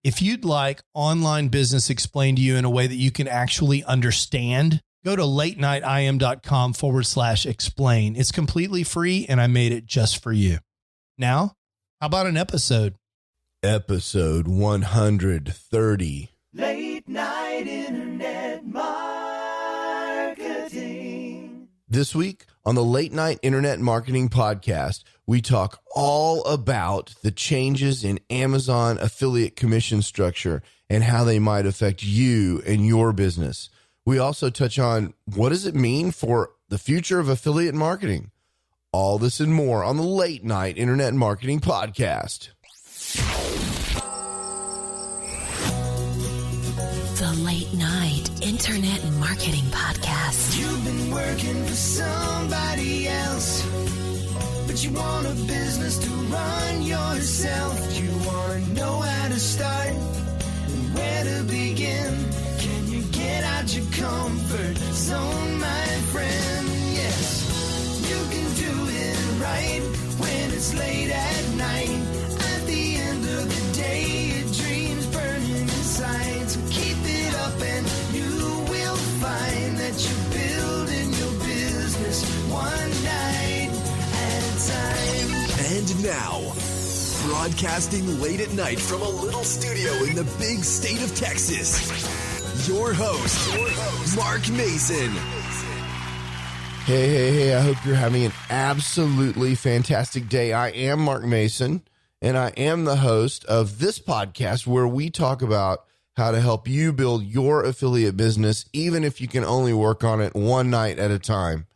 If you'd like online business explained to you in a way that you can actually understand, go to latenightim.com/explain. It's completely free, and I made it just for you. Now, how about an episode? Episode 130. Late Night Internet Marketing. This week on the Late Night Internet Marketing Podcast, we talk all about the changes in Amazon affiliate commission structure and how they might affect you and your business. We also touch on what does it mean for the future of affiliate marketing. All this and more on the Late Night Internet Marketing Podcast. The Late Night Internet Marketing Podcast. You've been working for somebody else, but you want a business to run yourself. You want to know how to start and where to begin. Can you get out your comfort zone, my friend? Yes, you can do it right when it's late at night. At the end of the day, your dreams burning inside. So keep it up and you will find that you're building your business one night at a time. And now, broadcasting late at night from a little studio in the big state of Texas, your host, Mark Mason. Hey, I hope you're having an absolutely fantastic day. I am Mark Mason, and I am the host of this podcast where we talk about how to help you build your affiliate business, even if you can only work on it one night at a time.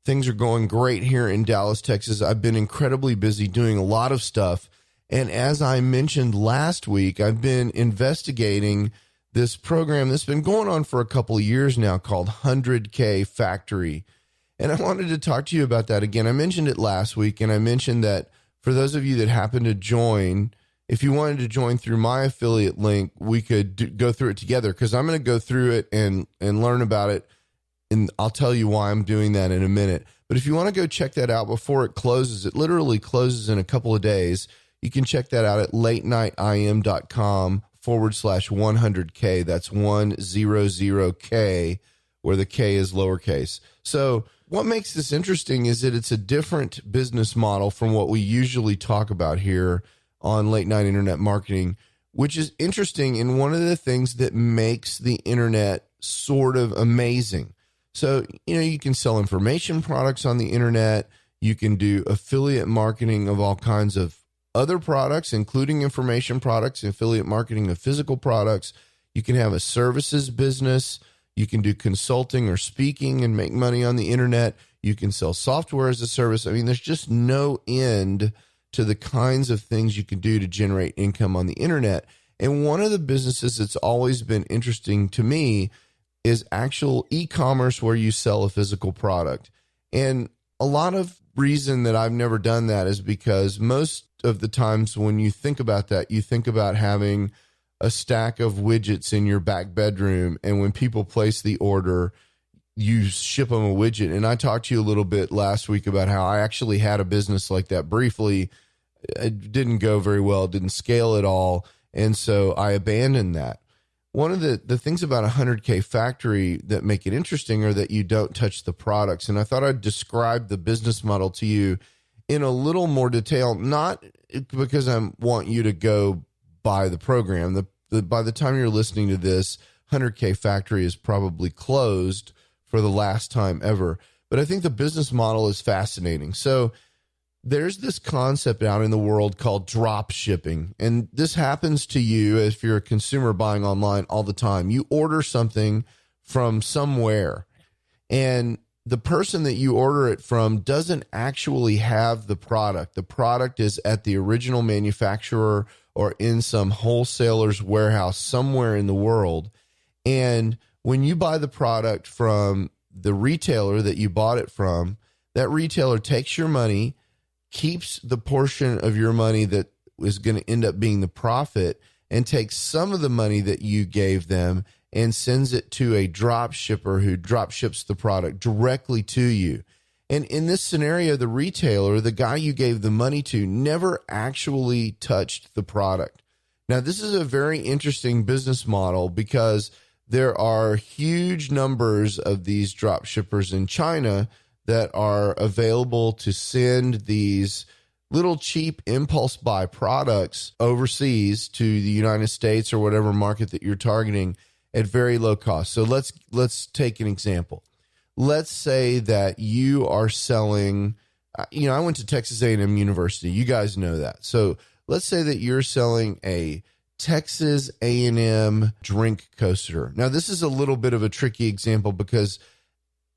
Things are going great here in Dallas, Texas. I've been incredibly busy doing a lot of stuff. And as I mentioned last week, I've been investigating this program that's been going on for a couple of years now called 100K Factory. And I wanted to talk to you about that again. I mentioned it last week, and I mentioned that for those of you that happen to join, if you wanted to join through my affiliate link, we could go through it together, because I'm going to go through it and learn about it. And I'll tell you why I'm doing that in a minute. But if you want to go check that out before it closes, it literally closes in a couple of days. You can check that out at latenightim.com/100K. That's 100K, where the K is lowercase. So what makes this interesting is that it's a different business model from what we usually talk about here on Late Night Internet Marketing, which is interesting and one of the things that makes the internet sort of amazing. So, you can sell information products on the internet. You can do affiliate marketing of all kinds of other products, including information products, affiliate marketing of physical products. You can have a services business. You can do consulting or speaking and make money on the internet. You can sell software as a service. I mean, there's just no end to the kinds of things you can do to generate income on the internet. And one of the businesses that's always been interesting to me is actual e-commerce where you sell a physical product. And a lot of reason that I've never done that is because most of the times when you think about that, you think about having a stack of widgets in your back bedroom, and when people place the order, you ship them a widget. And I talked to you a little bit last week about how I actually had a business like that briefly. It didn't go very well, didn't scale at all, and so I abandoned that. One of the things about 100K Factory that make it interesting are that you don't touch the products. And I thought I'd describe the business model to you in a little more detail, not because I want you to go buy the program. By the time you're listening to this, 100K Factory is probably closed for the last time ever. But I think the business model is fascinating. So there's this concept out in the world called drop shipping. And this happens to you if you're a consumer buying online all the time. You order something from somewhere, and the person that you order it from doesn't actually have the product. The product is at the original manufacturer or in some wholesaler's warehouse somewhere in the world. And when you buy the product from the retailer that you bought it from, that retailer takes your money, keeps the portion of your money that is going to end up being the profit, and takes some of the money that you gave them and sends it to a drop shipper who drop ships the product directly to you. And in this scenario, the retailer, the guy you gave the money to, never actually touched the product, Now, this is a very interesting business model because there are huge numbers of these drop shippers in China that are available to send these little cheap impulse buy products overseas to the United States or whatever market that you're targeting at very low cost. So let's take an example. Let's say that you are selling, I went to Texas A&M University. You guys know that. So let's say that you're selling a Texas A&M drink coaster. Now, this is a little bit of a tricky example because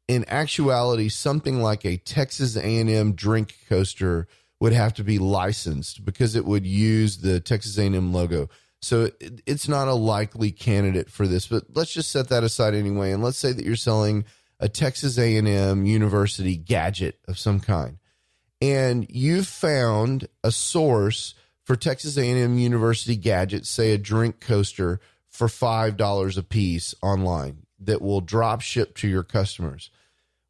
in actuality, something like a Texas A&M drink coaster would have to be licensed because it would use the Texas A&M logo. So it's not a likely candidate for this, but let's just set that aside anyway. And let's say that you're selling a Texas A&M University gadget of some kind, and you found a source for Texas A&M University gadgets, say a drink coaster for $5 a piece online that will drop ship to your customers.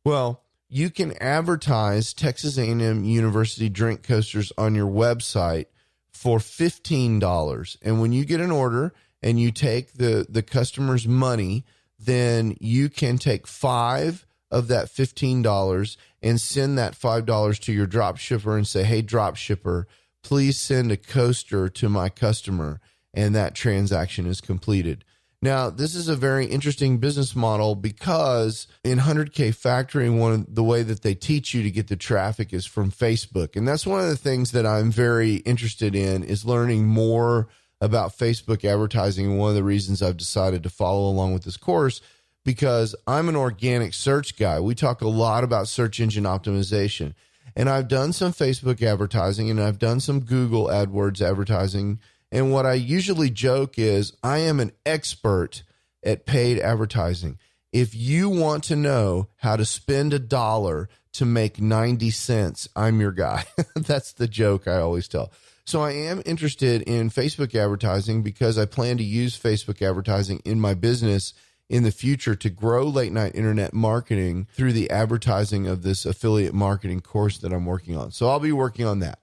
Well, you can advertise Texas A&M University drink coasters on your website for $15. And when you get an order and you take the customer's money, then you can take $5 of that $15 and send that $5 to your drop shipper and say, hey, drop shipper, please send a coaster to my customer, and that transaction is completed. Now, this is a very interesting business model because in 100K Factory, the way that they teach you to get the traffic is from Facebook. And that's one of the things that I'm very interested in is learning more about Facebook advertising. And one of the reasons I've decided to follow along with this course, because I'm an organic search guy. We talk a lot about search engine optimization. And I've done some Facebook advertising and I've done some Google AdWords advertising. And what I usually joke is I am an expert at paid advertising. If you want to know how to spend $1 to make 90 cents, I'm your guy. That's the joke I always tell. So I am interested in Facebook advertising because I plan to use Facebook advertising in my business in the future to grow late night internet marketing through the advertising of this affiliate marketing course that I'm working on. So I'll be working on that.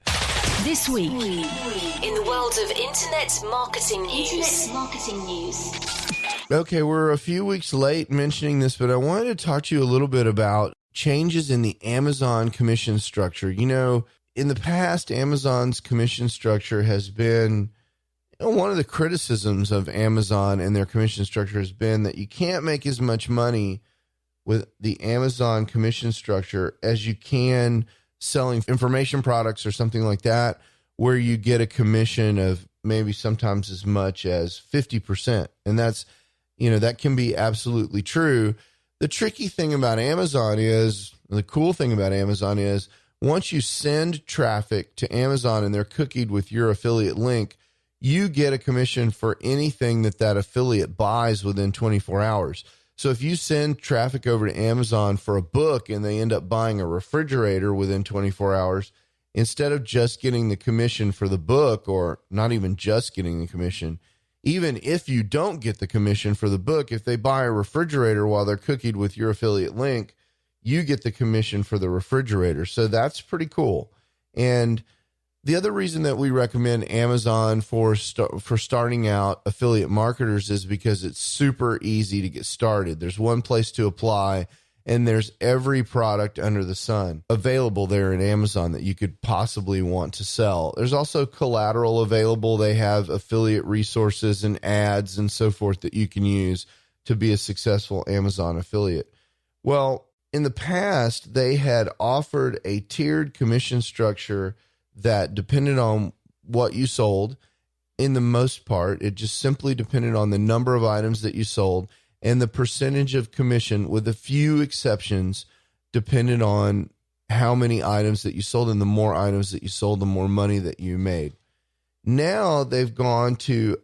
This week, in the world of internet marketing news. Okay, we're a few weeks late mentioning this, but I wanted to talk to you a little bit about changes in the Amazon commission structure. You know, in the past, Amazon's commission structure has been, one of the criticisms of Amazon and their commission structure has been that you can't make as much money with the Amazon commission structure as you can selling information products or something like that, where you get a commission of maybe sometimes as much as 50%. And that's, that can be absolutely true. The tricky thing about Amazon is, the cool thing about Amazon is, once you send traffic to Amazon and they're cookied with your affiliate link, you get a commission for anything that affiliate buys within 24 hours. So if you send traffic over to Amazon for a book and they end up buying a refrigerator within 24 hours, instead of just getting the commission for the book, or not even just getting the commission, even if you don't get the commission for the book, if they buy a refrigerator while they're cookied with your affiliate link, you get the commission for the refrigerator. So that's pretty cool. And the other reason that we recommend Amazon for starting out affiliate marketers is because it's super easy to get started. There's one place to apply, and there's every product under the sun available there in Amazon that you could possibly want to sell. There's also collateral available. They have affiliate resources and ads and so forth that you can use to be a successful Amazon affiliate. Well, in the past, they had offered a tiered commission structure that depended on what you sold. In the most part, it just simply depended on the number of items that you sold, and the percentage of commission, with a few exceptions, depended on how many items that you sold, and the more items that you sold, the more money that you made. Now they've gone to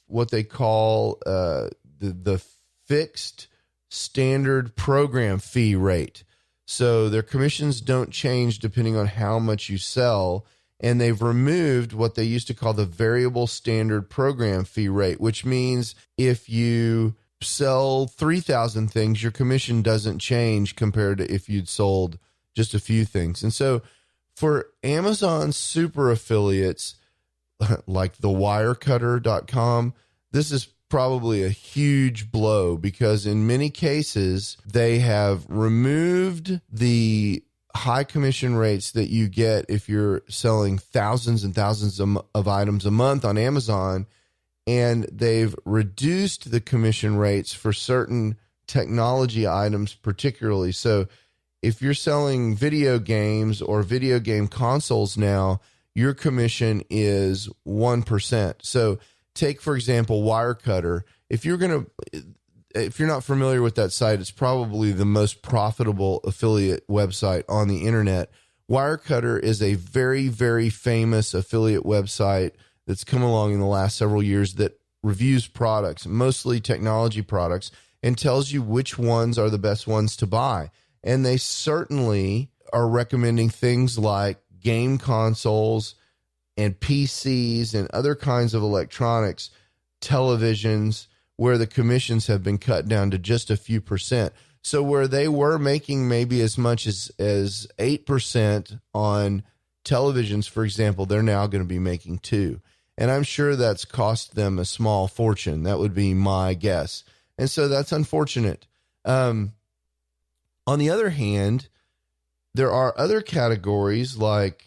what they call the fixed standard program fee rate. So their commissions don't change depending on how much you sell. And they've removed what they used to call the variable standard program fee rate, which means if you sell 3,000 things, your commission doesn't change compared to if you'd sold just a few things. And so for Amazon super affiliates, like thewirecutter.com, this is probably a huge blow because in many cases they have removed the high commission rates that you get if you're selling thousands and thousands of items a month on Amazon, and they've reduced the commission rates for certain technology items particularly. So if you're selling video games or video game consoles now, your commission is 1%. So take, for example, Wirecutter. If you're not familiar with that site, it's probably the most profitable affiliate website on the internet. Wirecutter is a very, very famous affiliate website that's come along in the last several years that reviews products, mostly technology products, and tells you which ones are the best ones to buy. And they certainly are recommending things like game consoles and PCs and other kinds of electronics, televisions, where the commissions have been cut down to just a few percent. So where they were making maybe as much as 8% on televisions, for example, they're now going to be making 2%. And I'm sure that's cost them a small fortune. That would be my guess. And so that's unfortunate. On the other hand, there are other categories like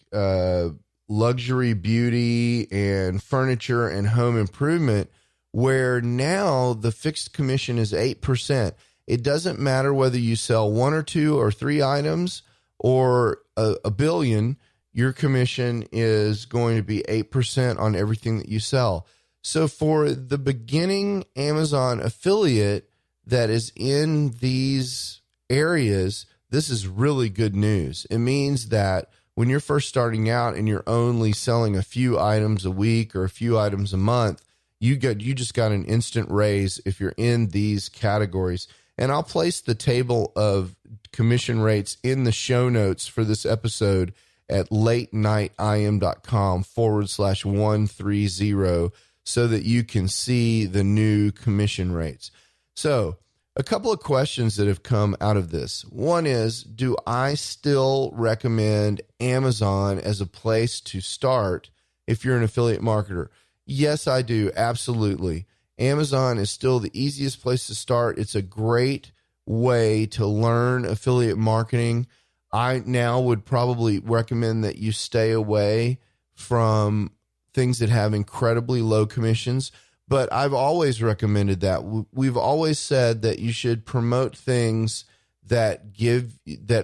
luxury beauty and furniture and home improvement where now the fixed commission is 8%. It doesn't matter whether you sell 1 or 2 or 3 items or a billion, your commission is going to be 8% on everything that you sell. So for the beginning Amazon affiliate that is in these areas, this is really good news. It means that when you're first starting out and you're only selling a few items a week or a few items a month, you just got an instant raise if you're in these categories. And I'll place the table of commission rates in the show notes for this episode at latenightim.com/130 so that you can see the new commission rates. So a couple of questions that have come out of this. One is, do I still recommend Amazon as a place to start if you're an affiliate marketer? Yes, I do. Absolutely. Amazon is still the easiest place to start. It's a great way to learn affiliate marketing. I now would probably recommend that you stay away from things that have incredibly low commissions. But I've always recommended that. We've always said that you should promote things that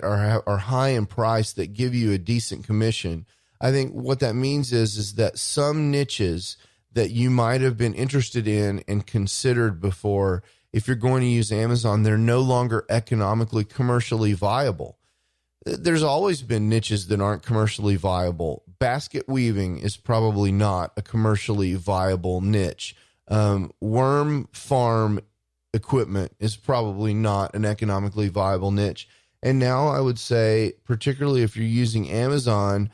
are high in price, that give you a decent commission. I think what that means is that some niches that you might have been interested in and considered before, if you're going to use Amazon, they're no longer economically, commercially viable. There's always been niches that aren't commercially viable. Basket weaving is probably not a commercially viable niche. Worm farm equipment is probably not an economically viable niche. And now I would say, particularly if you're using Amazon,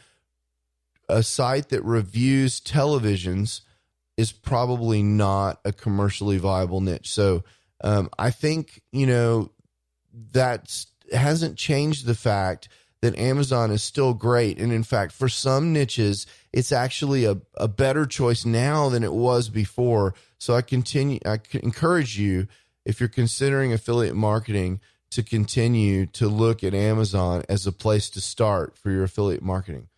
a site that reviews televisions is probably not a commercially viable niche. So I think, that hasn't changed the fact that Amazon is still great. And in fact, for some niches, it's actually a better choice now than it was before. So I encourage you, if you're considering affiliate marketing, to continue to look at Amazon as a place to start for your affiliate marketing.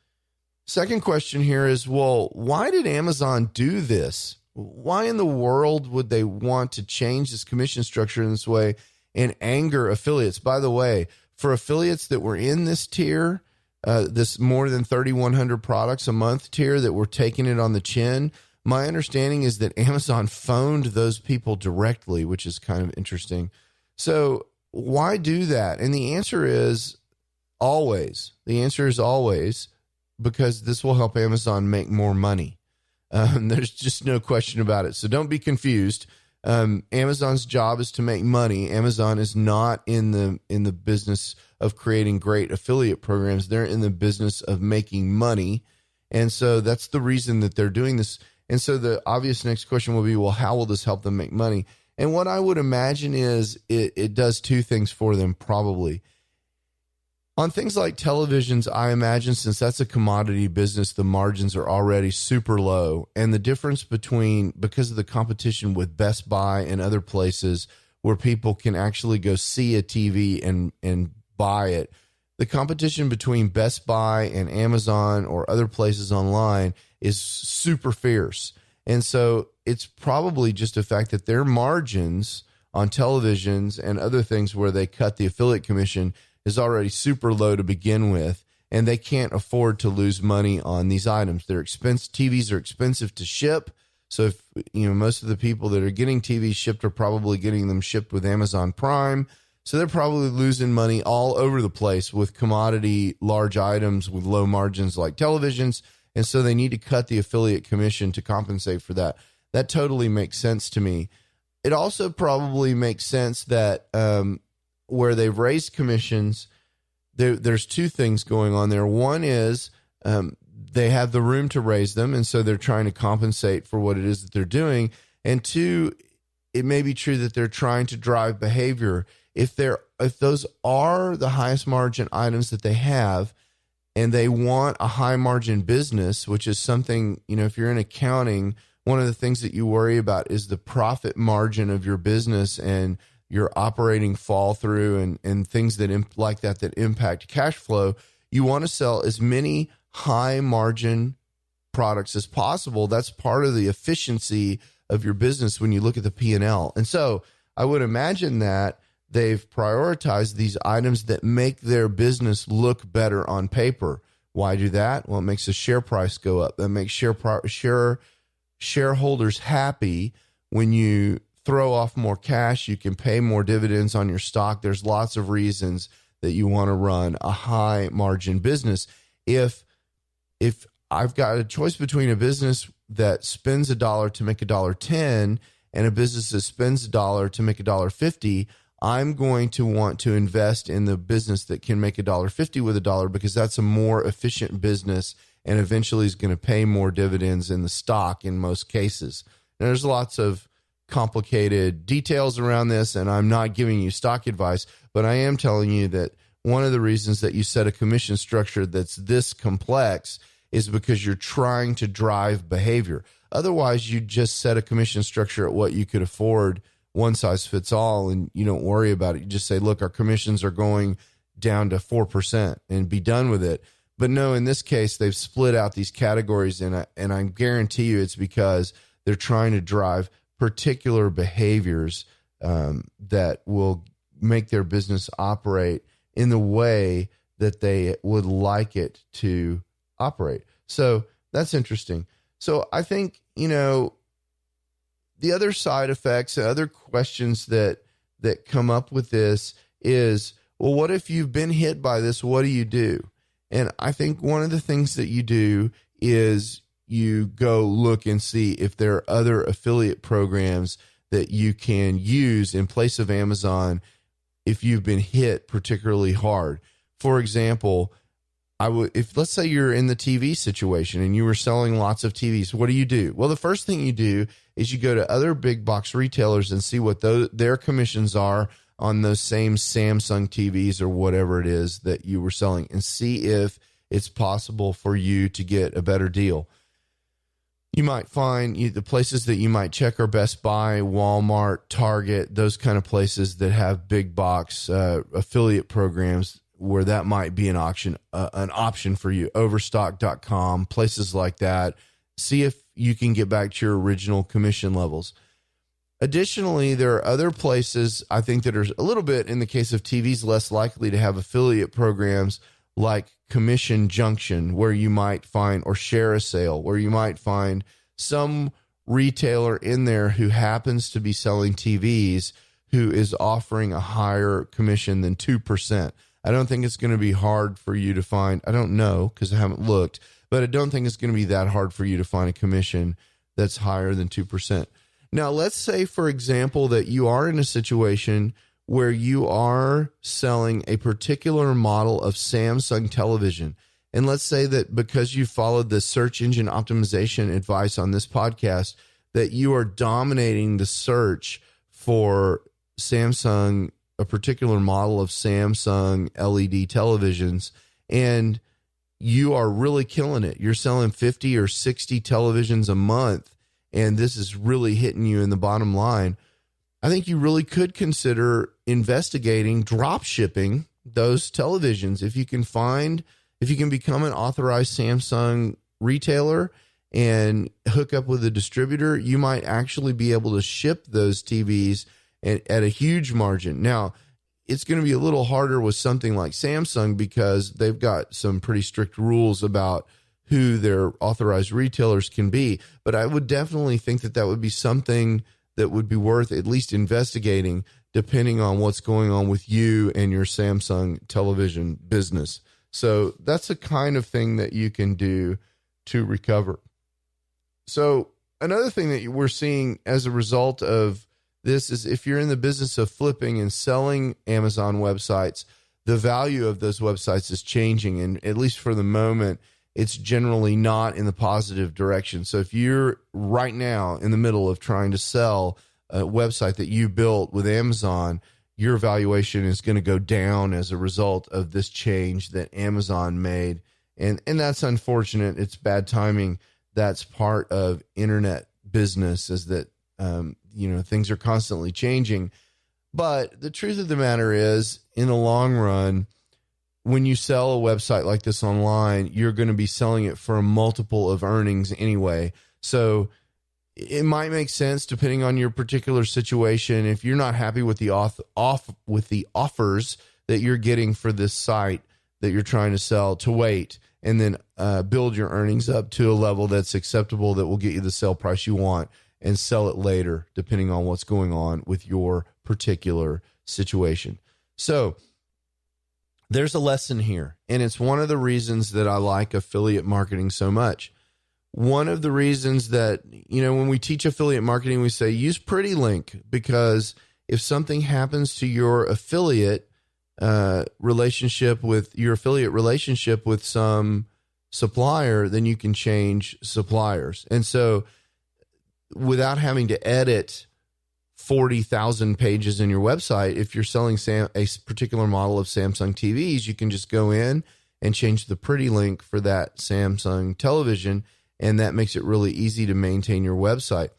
Second question here is, well, why did Amazon do this? Why in the world would they want to change this commission structure in this way and anger affiliates? By the way, for affiliates that were in this tier, this more than 3,100 products a month tier that were taking it on the chin, my understanding is that Amazon phoned those people directly, which is kind of interesting. So why do that? And the answer is always. The answer is always because this will help Amazon make more money. There's just no question about it. So don't be confused. Amazon's job is to make money. Amazon is not in the business of creating great affiliate programs. They're in the business of making money. And so that's the reason that they're doing this. And so the obvious next question will be, well, how will this help them make money? And what I would imagine is it does two things for them, probably. On things like televisions, I imagine since that's a commodity business, the margins are already super low. And the difference because of the competition with Best Buy and other places where people can actually go see a TV and buy it, the competition between Best Buy and Amazon or other places online is super fierce. And so it's probably just a fact that their margins on televisions and other things where they cut the affiliate commission is already super low to begin with, and they can't afford to lose money on these items. They're expensive. TVs are expensive to ship. So if most of the people that are getting TVs shipped are probably getting them shipped with Amazon Prime. So they're probably losing money all over the place with commodity large items with low margins like televisions. And so they need to cut the affiliate commission to compensate for that. That totally makes sense to me. It also probably makes sense that where they've raised commissions, there's two things going on there. One is they have the room to raise them, and so they're trying to compensate for what it is that they're doing. And two, it may be true that they're trying to drive behavior. If those are the highest margin items that they have, and they want a high margin business, which is something, if you're in accounting, one of the things that you worry about is the profit margin of your business and your operating fall through and things that like that impact cash flow. You want to sell as many high margin products as possible. That's part of the efficiency of your business when you look at the P&L. And so I would imagine that they've prioritized these items that make their business look better on paper. Why do that? Well, it makes the share price go up. That makes shareholders happy. When you throw off more cash, you can pay more dividends on your stock. There's lots of reasons that you want to run a high margin business. If I've got a choice between a business that spends $1 to make $1.10 and a business that spends $1 to make $1.50, I'm going to want to invest in the business that can make $1.50 with $1 because that's a more efficient business and eventually is going to pay more dividends in the stock in most cases. And there's lots of complicated details around this, and I'm not giving you stock advice, but I am telling you that one of the reasons that you set a commission structure that's this complex is because you're trying to drive behavior. Otherwise, you just set a commission structure at what you could afford, one size fits all, and you don't worry about it. You just say, look, our commissions are going down to 4% and be done with it. But no, in this case, they've split out these categories, and I guarantee you it's because they're trying to drive particular behaviors that will make their business operate in the way that they would like it to operate. So that's interesting. So I think, the other side effects and other questions that come up with this is, well, what if you've been hit by this? What do you do? And I think one of the things that you do is you go look and see if there are other affiliate programs that you can use in place of Amazon if you've been hit particularly hard. For example, if let's say you're in the TV situation and you were selling lots of TVs, what do? Well, the first thing you do is you go to other big box retailers and see what their commissions are on those same Samsung TVs or whatever it is that you were selling, and see if it's possible for you to get a better deal. You might find the places that you might check are Best Buy, Walmart, Target, those kind of places that have big box affiliate programs where that might be an option for you. Overstock.com, places like that. See if you can get back to your original commission levels. Additionally, there are other places I think that are a little bit, in the case of TVs, less likely to have affiliate programs like Commission Junction, where you might find, or Share a Sale, where you might find some retailer in there who happens to be selling TVs who is offering a higher commission than 2%. I don't think it's going to be hard for you to find. I don't know because I haven't looked, but I don't think it's going to be that hard for you to find a commission that's higher than 2%. Now, let's say, for example, that you are in a situation where you are selling a particular model of Samsung television. And let's say that because you followed the search engine optimization advice on this podcast, that you are dominating the search for Samsung a particular model of Samsung LED televisions, and you are really killing it. You're selling 50 or 60 televisions a month, and this is really hitting you in the bottom line. I think you really could consider investigating drop shipping those televisions. If you can become an authorized Samsung retailer and hook up with a distributor, you might actually be able to ship those TVs at a huge margin. Now, it's going to be a little harder with something like Samsung because they've got some pretty strict rules about who their authorized retailers can be. But I would definitely think that that would be something that would be worth at least investigating, depending on what's going on with you and your Samsung television business. So that's a kind of thing that you can do to recover. So another thing that we're seeing as a result of this is if you're in the business of flipping and selling Amazon websites, the value of those websites is changing. And at least for the moment, it's generally not in the positive direction. So if you're right now in the middle of trying to sell a website that you built with Amazon, your valuation is going to go down as a result of this change that Amazon made. And that's unfortunate. It's bad timing. That's part of internet business, is that, things are constantly changing. But the truth of the matter is, in the long run, when you sell a website like this online, you're going to be selling it for a multiple of earnings anyway. So it might make sense, depending on your particular situation, if you're not happy with the offers that you're getting for this site that you're trying to sell, to wait and then build your earnings up to a level that's acceptable, that will get you the sale price you want, and sell it later, depending on what's going on with your particular situation. So there's a lesson here, and it's one of the reasons that I like affiliate marketing so much. One of the reasons that, when we teach affiliate marketing, we say use PrettyLink, because if something happens to your affiliate relationship with some supplier, then you can change suppliers. And so without having to edit 40,000 pages in your website, if you're selling a particular model of Samsung TVs, you can just go in and change the PrettyLink for that Samsung television, and that makes it really easy to maintain your website,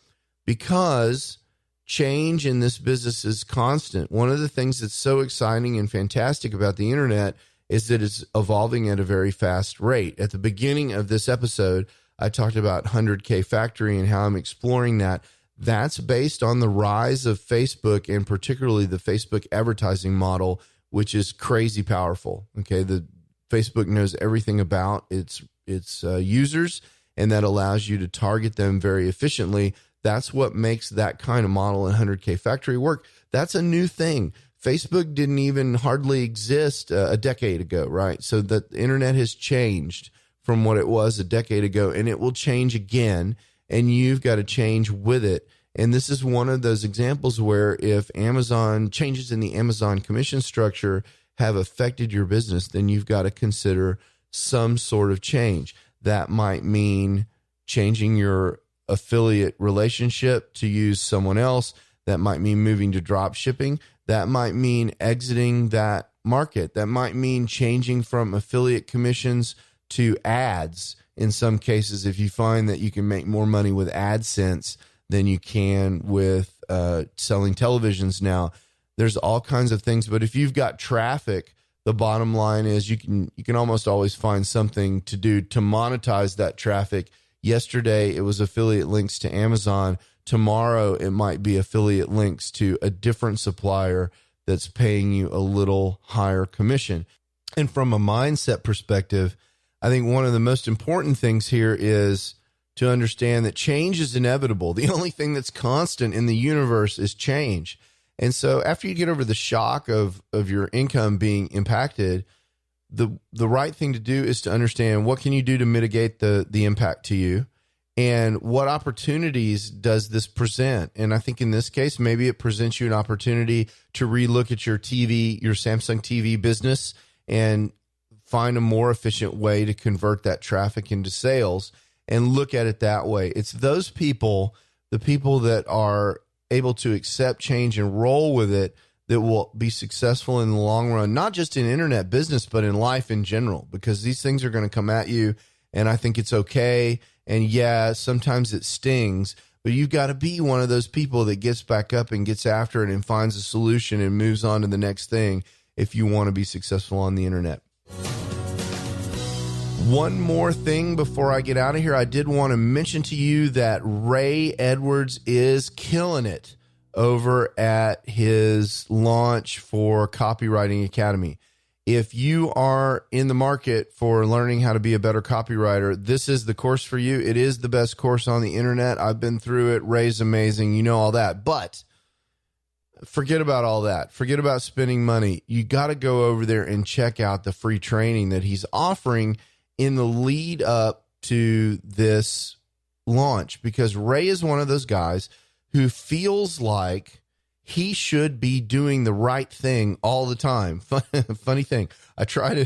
because change in this business is constant. One of the things that's so exciting and fantastic about the internet is that it's evolving at a very fast rate. At the beginning of this episode, I talked about 100K Factory and how I'm exploring that. That's based on the rise of Facebook, and particularly the Facebook advertising model, which is crazy powerful. Okay, the Facebook knows everything about its users, and that allows you to target them very efficiently. That's what makes that kind of model in 100K Factory work. That's a new thing. Facebook didn't even hardly exist a decade ago, right? So the internet has changed from what it was a decade ago, and it will change again, and you've got to change with it. And this is one of those examples where if Amazon changes in the Amazon commission structure have affected your business, then you've got to consider some sort of change. That might mean changing your affiliate relationship to use someone else. That might mean moving to drop shipping. That might mean exiting that market. That might mean changing from affiliate commissions to ads. In some cases, if you find that you can make more money with AdSense than you can with selling televisions now, there's all kinds of things. But if you've got traffic, the bottom line is you can almost always find something to do to monetize that traffic. Yesterday, it was affiliate links to Amazon. Tomorrow, it might be affiliate links to a different supplier that's paying you a little higher commission. And from a mindset perspective, I think one of the most important things here is to understand that change is inevitable. The only thing that's constant in the universe is change. And so after you get over the shock of your income being impacted, the right thing to do is to understand what can you do to mitigate the impact to you, and what opportunities does this present. And I think in this case, maybe it presents you an opportunity to relook at your Samsung TV business and find a more efficient way to convert that traffic into sales, and look at it that way. It's those people, the people that are able to accept change and roll with it, that will be successful in the long run, not just in internet business, but in life in general, because these things are going to come at you. And I think it's okay. And yeah, sometimes it stings, but you've got to be one of those people that gets back up and gets after it and finds a solution and moves on to the next thing if you want to be successful on the internet. One more thing before I get out of here, I did want to mention to you that Ray Edwards is killing it over at his launch for Copywriting Academy. If you are in the market for learning how to be a better copywriter, this is the course for you. It is the best course on the internet. I've been through it. Ray's amazing. You know all that. But forget about all that. Forget about spending money. You got to go over there and check out the free training that he's offering in the lead up to this launch, because Ray is one of those guys who feels like he should be doing the right thing all the time. Funny thing. I try to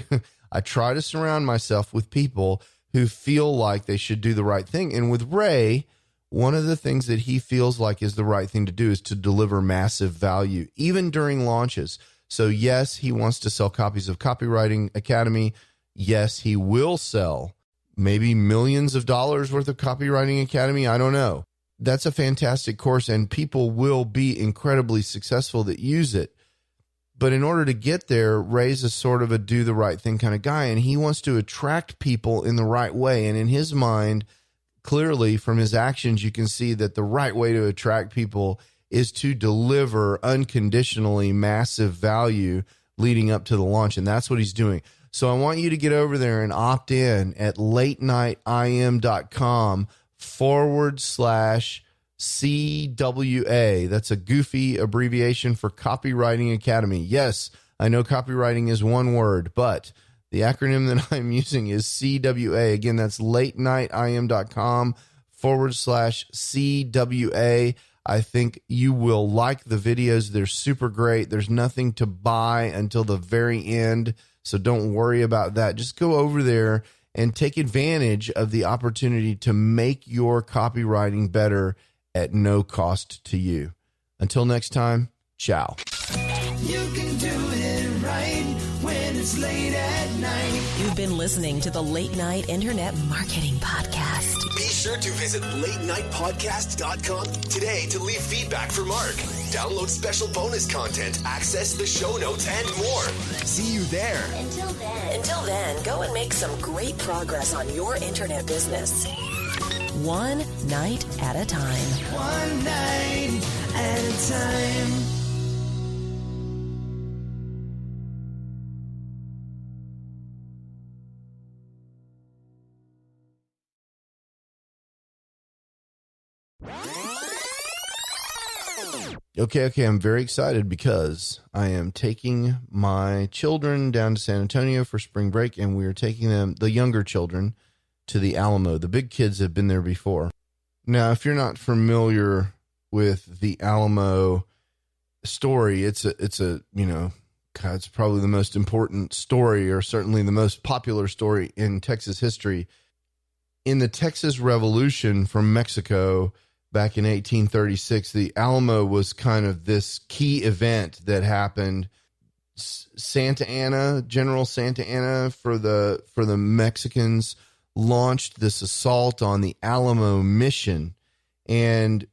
surround myself with people who feel like they should do the right thing. And with Ray, one of the things that he feels like is the right thing to do is to deliver massive value, even during launches. So yes, he wants to sell copies of Copywriting Academy. Yes, he will sell maybe millions of dollars worth of Copywriting Academy. I don't know. That's a fantastic course, and people will be incredibly successful that use it. But in order to get there, Ray's a sort of a do the right thing kind of guy, and he wants to attract people in the right way. And in his mind, clearly from his actions, you can see that the right way to attract people is to deliver unconditionally massive value leading up to the launch. And that's what he's doing. So I want you to get over there and opt in at latenightim.com/CWA. That's a goofy abbreviation for Copywriting Academy. Yes, I know copywriting is one word, but the acronym that I'm using is CWA. Again, that's latenightim.com/CWA. I think you will like the videos. They're super great. There's nothing to buy until the very end, so don't worry about that. Just go over there and take advantage of the opportunity to make your copywriting better at no cost to you. Until next time, ciao. You can do it right when it's late at night. You've been listening to the Late Night Internet Marketing Podcast. Be sure to visit latenightpodcast.com today to leave feedback for Mark. Download special bonus content, access the show notes, and more. See you there. Until then, go and make some great progress on your internet business. One night at a time. One night at a time. Okay. I'm very excited because I am taking my children down to San Antonio for spring break, and we are taking them, the younger children, to the Alamo. The big kids have been there before. Now, if you're not familiar with the Alamo story, it's probably the most important story, or certainly the most popular story in Texas history. In the Texas Revolution from Mexico, back in 1836, the Alamo was kind of this key event that happened. General Santa Anna for the Mexicans launched this assault on the Alamo mission, and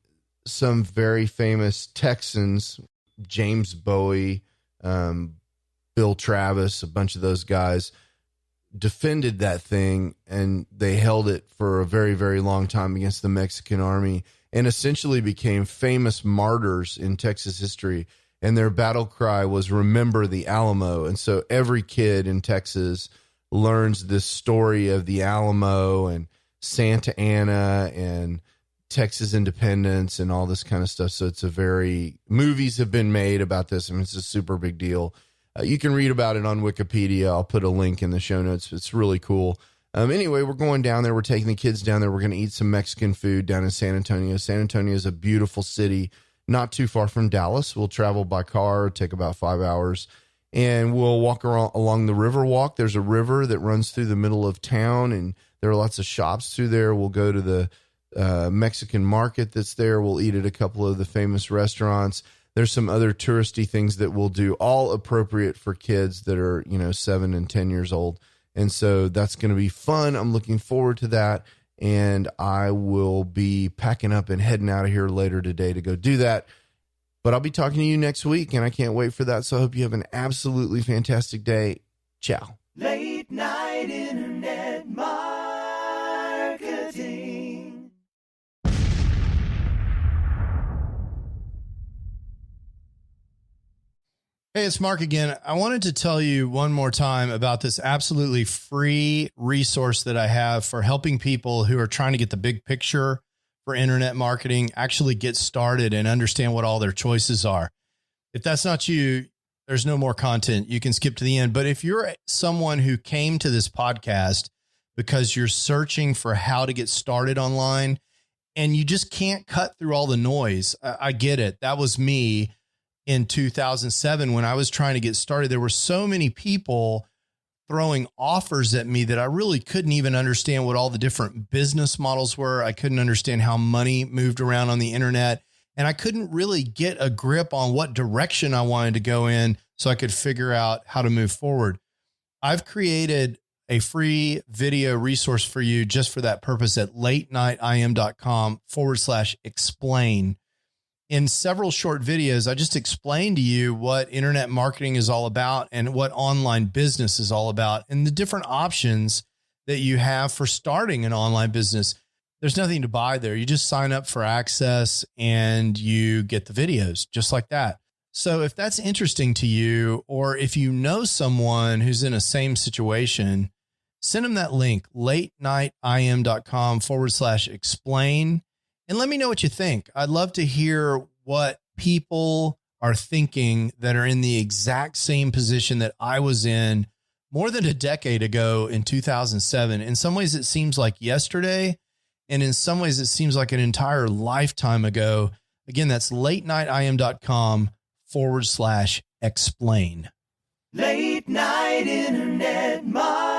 some very famous Texans, James Bowie, Bill Travis, a bunch of those guys, defended that thing, and they held it for a very, very long time against the Mexican army, and essentially became famous martyrs in Texas history. And their battle cry was "Remember the Alamo." And so every kid in Texas learns this story of the Alamo and Santa Anna and Texas independence and all this kind of stuff. So movies have been made about this. I mean, it's a super big deal. You can read about it on Wikipedia. I'll put a link in the show notes. It's really cool. Anyway, we're going down there. We're taking the kids down there. We're going to eat some Mexican food down in San Antonio. San Antonio is a beautiful city, not too far from Dallas. We'll travel by car, take about 5 hours, and we'll walk along the river walk. There's a river that runs through the middle of town, and there are lots of shops through there. We'll go to the Mexican market that's there. We'll eat at a couple of the famous restaurants. There's some other touristy things that we'll do, all appropriate for kids that are, 7 and 10 years old. And so that's going to be fun. I'm looking forward to that. And I will be packing up and heading out of here later today to go do that. But I'll be talking to you next week, and I can't wait for that. So I hope you have an absolutely fantastic day. Ciao. Late night internet marketing. Hey, it's Mark again. I wanted to tell you one more time about this absolutely free resource that I have for helping people who are trying to get the big picture for internet marketing, actually get started and understand what all their choices are. If that's not you, there's no more content. You can skip to the end. But if you're someone who came to this podcast because you're searching for how to get started online and you just can't cut through all the noise, I get it. That was me in 2007 when I was trying to get started. There were so many people throwing offers at me that I really couldn't even understand what all the different business models were. I couldn't understand how money moved around on the internet. And I couldn't really get a grip on what direction I wanted to go in so I could figure out how to move forward. I've created a free video resource for you just for that purpose at latenightim.com/explain. In several short videos, I just explained to you what internet marketing is all about and what online business is all about and the different options that you have for starting an online business. There's nothing to buy there. You just sign up for access and you get the videos just like that. So if that's interesting to you, or if you know someone who's in a same situation, send them that link, latenightim.com/explain. And let me know what you think. I'd love to hear what people are thinking that are in the exact same position that I was in more than a decade ago in 2007. In some ways, it seems like yesterday. And in some ways, it seems like an entire lifetime ago. Again, that's latenightim.com/explain. Late night internet marketing.